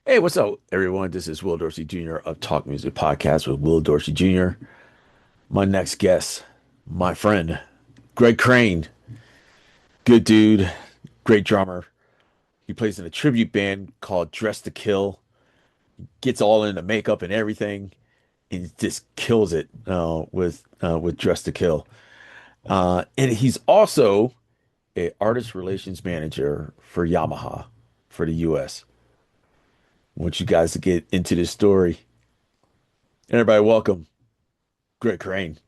Hey, what's up, everyone? This is Will Dorsey Jr. of Talk Music Podcast with Will Dorsey Jr. My next guest, my friend, Greg Crane. Good dude, great drummer. He plays in a tribute band called Dress to Kill. Gets all into makeup and everything, and he just kills it with Dress to Kill. And he's also a artist relations manager for Yamaha for the U.S. Want you guys to get into this story. Everybody, welcome Greg Crane.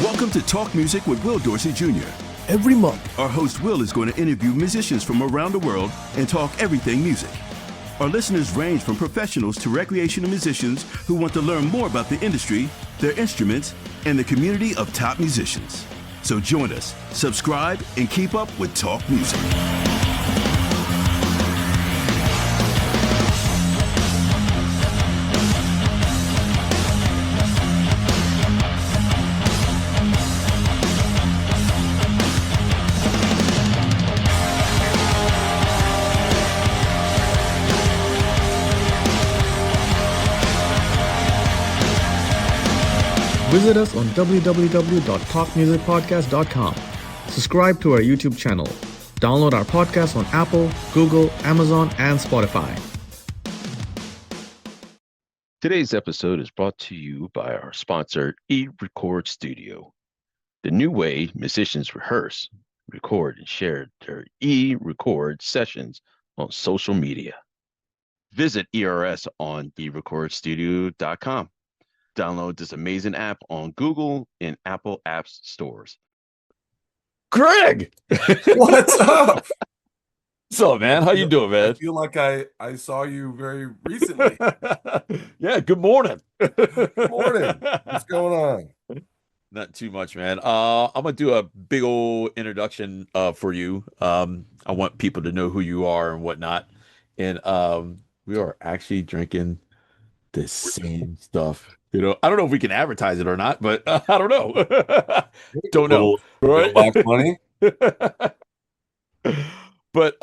Welcome to Talk Music with Will Dorsey Jr. Every month, Our host Will is going to interview musicians from around the world and talk everything music. Our listeners range from professionals to recreational musicians who want to learn more about the industry, their instruments, and the community of top musicians. So join us, subscribe, and keep up with Talk Music. visit us on www.talkmusicpodcast.com. Subscribe to our YouTube channel. Download our podcast on Apple, Google, Amazon, and Spotify. Today's episode is brought to you by our sponsor, eRecordStudio, the new way musicians rehearse, record, and share their e-record sessions on social media. Visit ERS on eRecordStudio.com. Download this amazing app on Google and Apple Apps stores. Greg, What's up? what's up, man? How you doing, I man? feel like I saw you very recently. Yeah, good morning. Good morning. What's going on? Not too much, man. I'm gonna do a big old introduction for you. I want people to know who you are and whatnot. And we are actually drinking the same stuff. I don't know if we can advertise it or not, but I don't know. Don't know, Little right? box money. But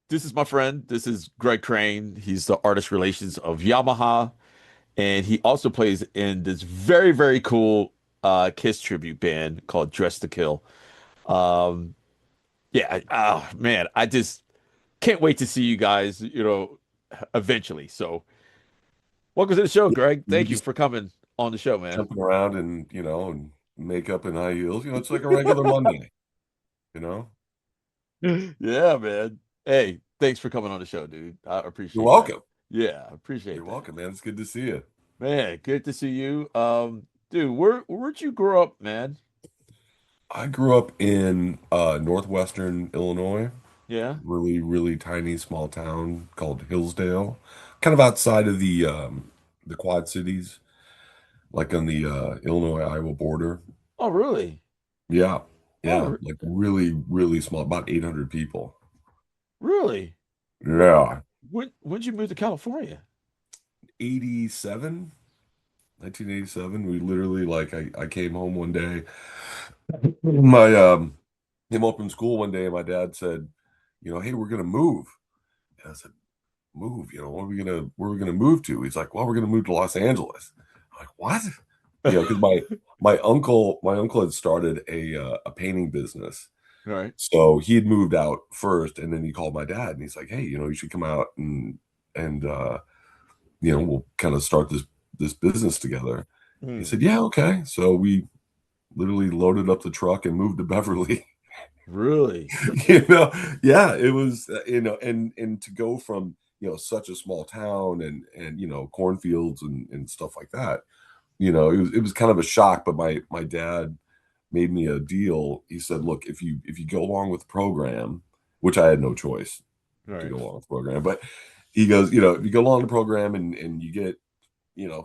this is my friend. This is Greg Crane. He's the artist relations of Yamaha, and he also plays in this very, very cool Kiss tribute band called Dress to Kill. Um, yeah, oh man, I just can't wait to see you guys, eventually. So welcome to the show, Greg. You Thank you just for coming on the show, man. jumping around and makeup and high heels. It's like a regular Monday, you know? Yeah, man. Hey, thanks for coming on the show, dude. I You're appreciate that. welcome. Yeah, I appreciate You're that. welcome, man. It's good to see you. Man, good to see you. Dude, where'd you grow up, man? I grew up in northwestern Illinois, Yeah. really, really tiny small town called Hillsdale, kind of outside of the Quad Cities, like on the Illinois-Iowa border. Oh, really? Yeah, yeah, Oh, like really, really small, about 800 people. really? Yeah, When'd you move to California? 87, 1987. We literally I came home one day. My came home from school one day and my dad said, hey, we're gonna move. And I said, move, where are we gonna move to? He's like, well, we're gonna move to Los Angeles. I'm like, what? Because my uncle had started a painting business. All right. So he had moved out first, and then he called my dad, and he's like, "Hey, you should come out and we'll kind of start this business together." He Hmm. said, "Yeah, okay." So we literally loaded up the truck and moved to Beverly. Really? Yeah, it was and to go from such a small town and cornfields and stuff like that. It was kind of a shock, but my dad made me a deal. He said, "Look, if you go along with the program, which I had no choice All to right. go along with the program, but he goes, if you go along the program and you get,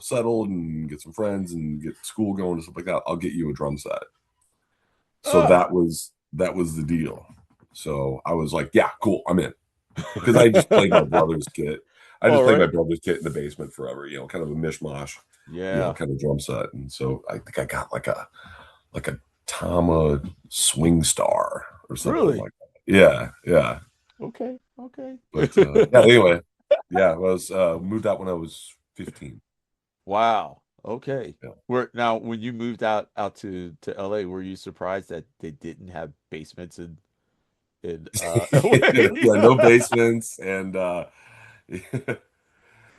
settled and get some friends and get school going and stuff like that, I'll get you a drum set." So Oh. that was the deal. So I was like, "Yeah, cool, I'm in," because I just played my brother's kit. I All just played my right. brother's kit in the basement forever, kind of a mishmash. Yeah. kind of drum set. And so I think I got like a Tama Swing Star or something Really? like that. Yeah, yeah. Okay. Okay. But yeah, anyway, yeah, I was moved out when I was 15. Wow. Okay. Yeah. Where now when you moved out to LA, were you surprised that they didn't have basements in Yeah, no basements and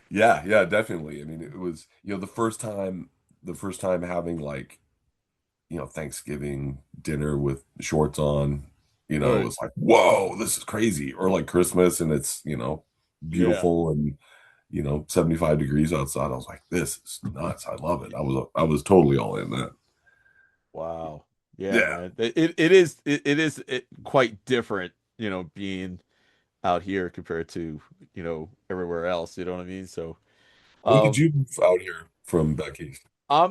yeah, yeah, definitely. I mean, it was, the first time having like, Thanksgiving dinner with shorts on, it Right. was like, whoa, this is crazy. Or like Christmas and it's, Yeah. beautiful and 75 degrees outside. I was like, this is nuts. I love it. I was totally all in that. Wow. Yeah, Yeah. man. It is quite different, being out here compared to, everywhere else, you know what I mean? So, When did um you move out here from back east?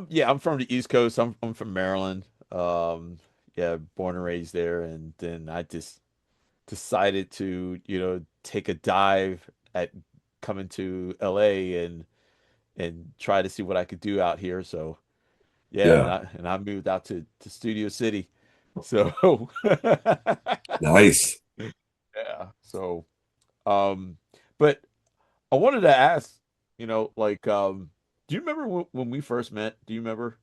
yeah, I'm from the East Coast. I'm from Maryland. Yeah, born and raised there, and then I just decided to, take a dive at coming to LA and try to see what I could do out here. So, yeah, and Yeah. I moved out to Studio City. So, Nice. yeah. So, but I wanted to ask, like, do you remember when we first met? Do you remember?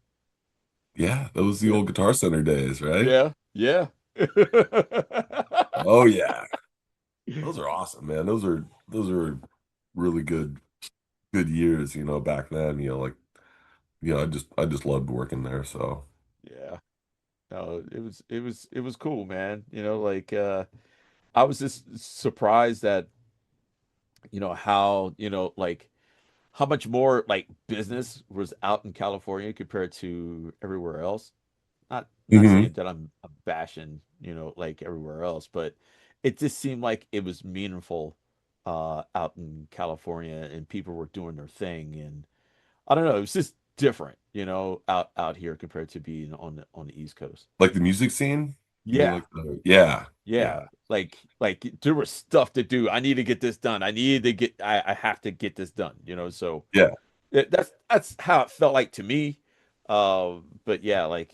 Yeah. That was the Yeah. old Guitar Center days, right? Yeah. Yeah. Oh yeah. Those are awesome, man. Those are really good years, back then, like, I just loved working there. So Yeah. No, it was cool, man. Like I was just surprised that, how, like how much more like business was out in California compared to everywhere else. Not hmm saying that I'm bashing, like everywhere else, but it just seemed like it was meaningful out in California and people were doing their thing, and I don't know, it was just different, out here compared to being on the East Coast. like the music scene. You mean Yeah. like yeah, Yeah. yeah, Like there was stuff to do. I need to get this done. I have to get this done, so yeah. that's how it felt like to me. But yeah, like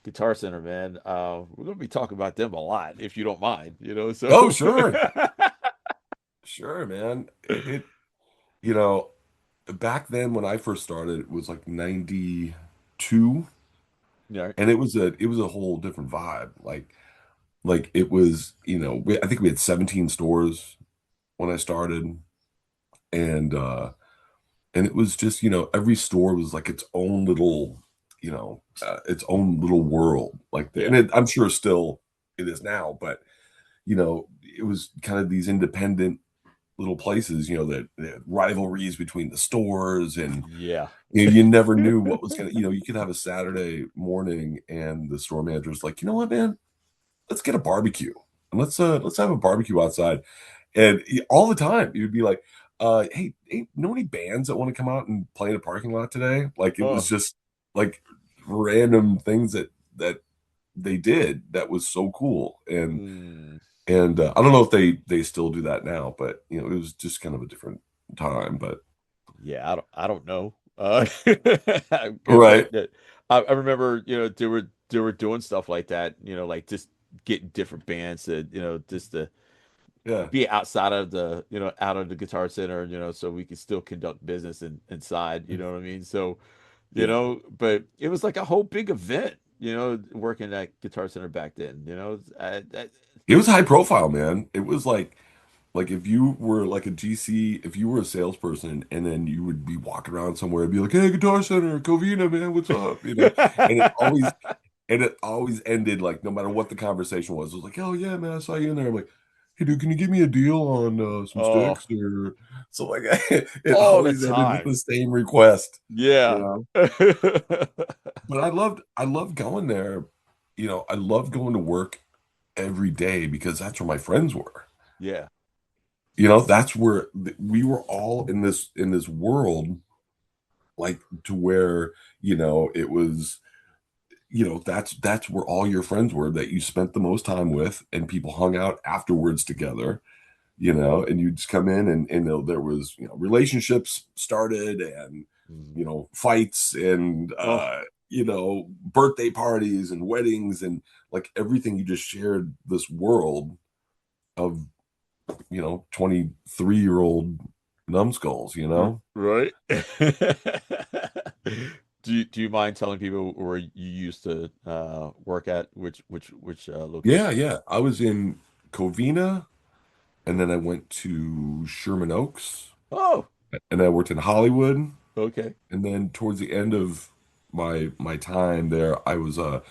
Guitar Center, man. We're gonna be talking about them a lot, if you don't mind, Oh, so sure. Sure, man. You know, back then when I first started, it was like 92, yeah, and it was a whole different vibe. Like it was, I think we had 17 stores when I started, and and it was just, every store was like its own little world. And yeah, I'm sure still it is now, but it was kind of these independent little places, that had rivalries between the stores, and yeah. you never knew what was gonna, you could have a Saturday morning and the store manager's like, you know what, man, let's get a barbecue and let's have a barbecue outside. And all the time you'd be like, hey, know any bands that want to come out and play in a parking lot today? Like it was Oh, just like random things that they did that was so cool. mm, And I don't know if they still do that now, but it was just kind of a different time. But yeah. I don't know. 'Cause right, I remember, they were doing stuff like that, like just getting different bands to, just to yeah, be outside of out of the Guitar Center, so we could still conduct business inside, you know what I mean? So, yeah. but it was like a whole big event, working at Guitar Center back then, It was high profile, man. It was like if you were like a GC, if you were a salesperson, and then you would be walking around somewhere and be like, "Hey, Guitar Center, Covina, man, what's up?" And it always ended like no matter what the conversation was, it was like, "Oh yeah, man, I saw you in there." I'm like, "Hey, dude, can you give me a deal on some Oh, sticks or so?" Like it all the always ended with time. the same request, you Yeah. know. But I loved going there. I loved going to work every day because that's where my friends were. Yeah. That's where we were all in this world, like to where, it was, that's where all your friends were that you spent the most time with, and people hung out afterwards together, and you just come in and there was, relationships started, and fights and birthday parties and weddings and like everything. You just shared this world of 23-year-old numbskulls, Right. Do you mind telling people where you used to work at, which location? Yeah. I was in Covina, and then I went to Sherman Oaks, Oh, and I worked in Hollywood, okay. and then towards the end of my time there, I was what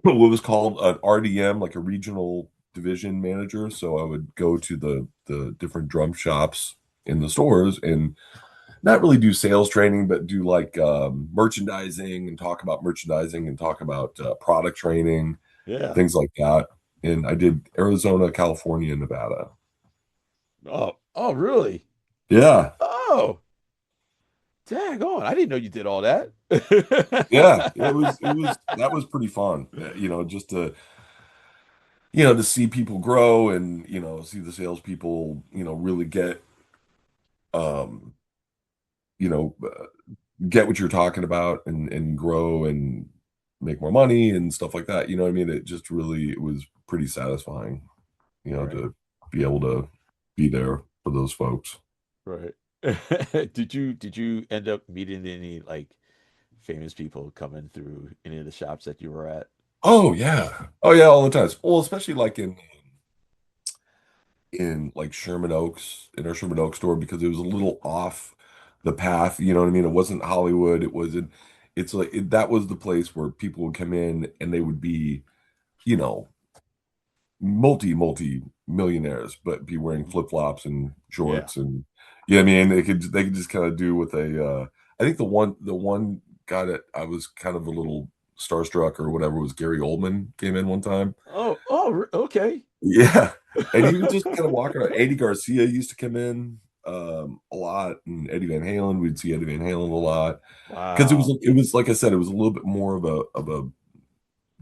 was called an RDM, like a regional division manager. So I would go to the different drum shops in the stores and not really do sales training, but do like merchandising and talk about merchandising and talk about product training, Yeah. things like that. And I did Arizona, California, and Nevada. Oh, really? Yeah, Oh, dang on. I didn't know you did all that. yeah. It was that was pretty fun. Just to see people grow and see the salespeople really um you know get what you're talking about and grow and make more money and stuff like that. You know what I mean? It was pretty satisfying, Right, to be able to be there for those folks. right. Did you end up meeting any like famous people coming through any of the shops that you were at? Oh yeah. Oh yeah, all the time. Well, especially like in like Sherman Oaks, in our Sherman Oaks store, because it was a little off the path, you know what I mean? It wasn't Hollywood, it's like that was the place where people would come in and they would be, you know, multi millionaires, but be wearing Mhm. flip-flops and Yeah. shorts. And I mean, they could just kind of do with I think the one guy that I was kind of a little starstruck or whatever was Gary Oldman came in one time. Okay. Yeah. And he was just kind of walking around. Eddie Garcia used to come in a lot, and Eddie Van Halen, we'd see Eddie Van Halen a lot. Because Wow. it was like I said, it was a little bit more of a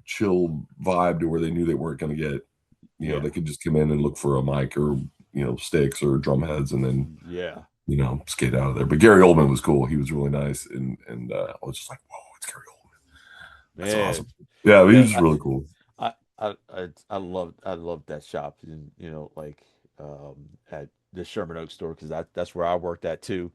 chill vibe to where they knew they weren't going to get, Yeah. they could just come in and look for a mic or, sticks or drum heads and then, Yeah. skate out of there. But Gary Oldman was cool. He was really nice. And I was just like, whoa, it's Gary Oldman. That's Man. awesome. Yeah, he Yeah. was just really cool. I loved that shop, and like at the Sherman Oaks store, because that's where I worked at too.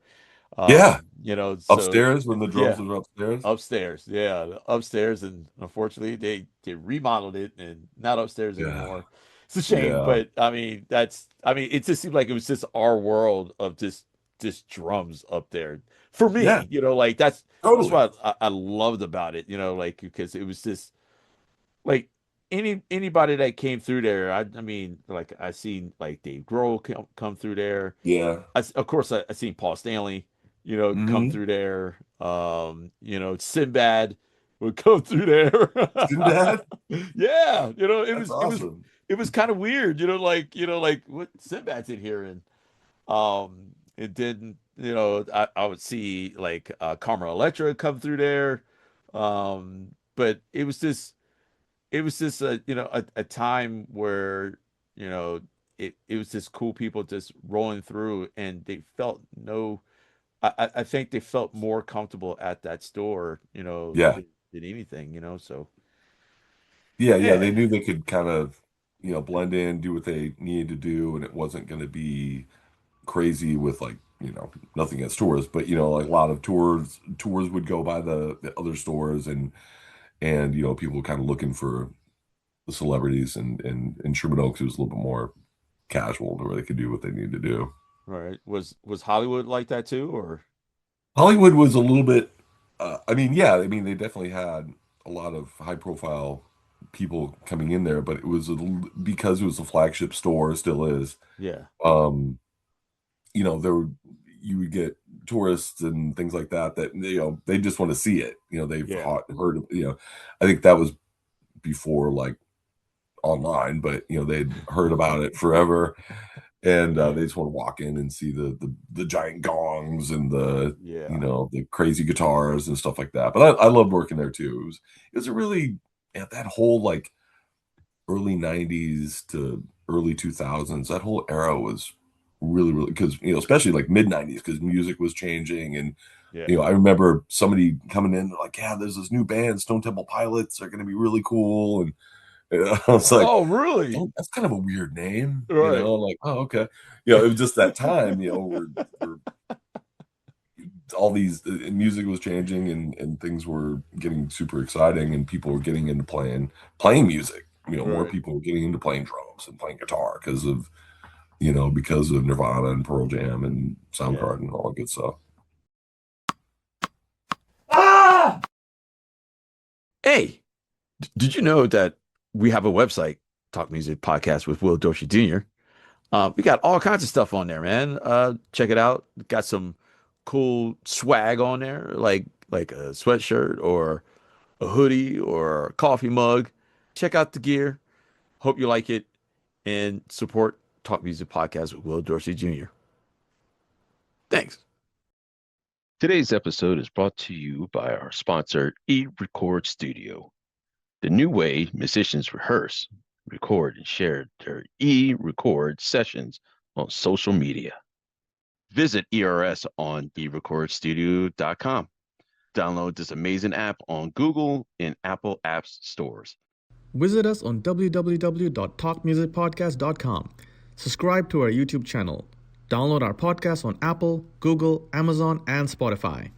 Yeah. So Upstairs when the drums yeah, were upstairs. upstairs, yeah, upstairs, and unfortunately they remodeled it and not upstairs Yeah. anymore. It's a shame, Yeah. but I mean it just seemed like it was just our world of just drums up there for Yeah. me. Like that's Totally. what I loved about it. Like because it was just like anybody that came through there. I mean, like I seen like Dave Grohl come through there. Yeah. Of course, I seen Paul Stanley, come Hmm. through there. Sinbad would come through there. Sinbad? Yeah, it That's was it was awesome. it was kind of weird, like what Sinbad's in here, and it didn't, I would see like Karma Electra come through there, but it was just a time where it was just cool people just rolling through, and they felt no I think they felt more comfortable at that store, Yeah. than anything, so Yeah. yeah. They knew they could kind of, blend in, do what they needed to do, and it wasn't going to be crazy with like, nothing against tours, but like a lot of tours would go by the other stores and people kind of looking for the celebrities and Sherman Oaks was a little bit more casual to where they could do what they needed to do. Right. Was Hollywood like that too, or? Hollywood was a little bit, I mean, yeah, I mean, they definitely had a lot of high profile people coming in there, but it was because it was a flagship store, still is. Yeah. Um, there were, you would get tourists and things like that, they just want to see it. They've Yeah. heard, I think that was before like online, but they'd heard about it forever. And they just want to walk in and see the giant gongs and Yeah. the crazy guitars and stuff like that. But I loved working there too. It was a really, yeah, that whole like early 90s to early 2000s, that whole era was really, really, because especially like mid 90s, because music was changing and Yeah. I remember somebody coming in like, yeah, there's this new band, Stone Temple Pilots. They're going to be really cool. And I was like, Oh, really? oh, that's kind of a weird name, Right. like, oh, okay. It was just that time, where all these music was changing and things were getting super exciting and people were getting into playing music. More Right. people were getting into playing drums and playing guitar because of Nirvana and Pearl Jam and Soundgarden and all that good stuff. Hey, did you know that we have a website, Talk Music Podcast with Will Dorsey Jr.? We got all kinds of stuff on there, man. Check it out. Got some cool swag on there, like a sweatshirt or a hoodie or a coffee mug. Check out the gear. Hope you like it and support Talk Music Podcast with Will Dorsey Jr. Thanks. Today's episode is brought to you by our sponsor, eRecordStudio, the new way musicians rehearse, record, and share their e-record sessions on social media. Visit ERS on eRecordStudio.com. Download this amazing app on Google and Apple Apps stores. Visit us on www.talkmusicpodcast.com. Subscribe to our YouTube channel. Download our podcast on Apple, Google, Amazon, and Spotify.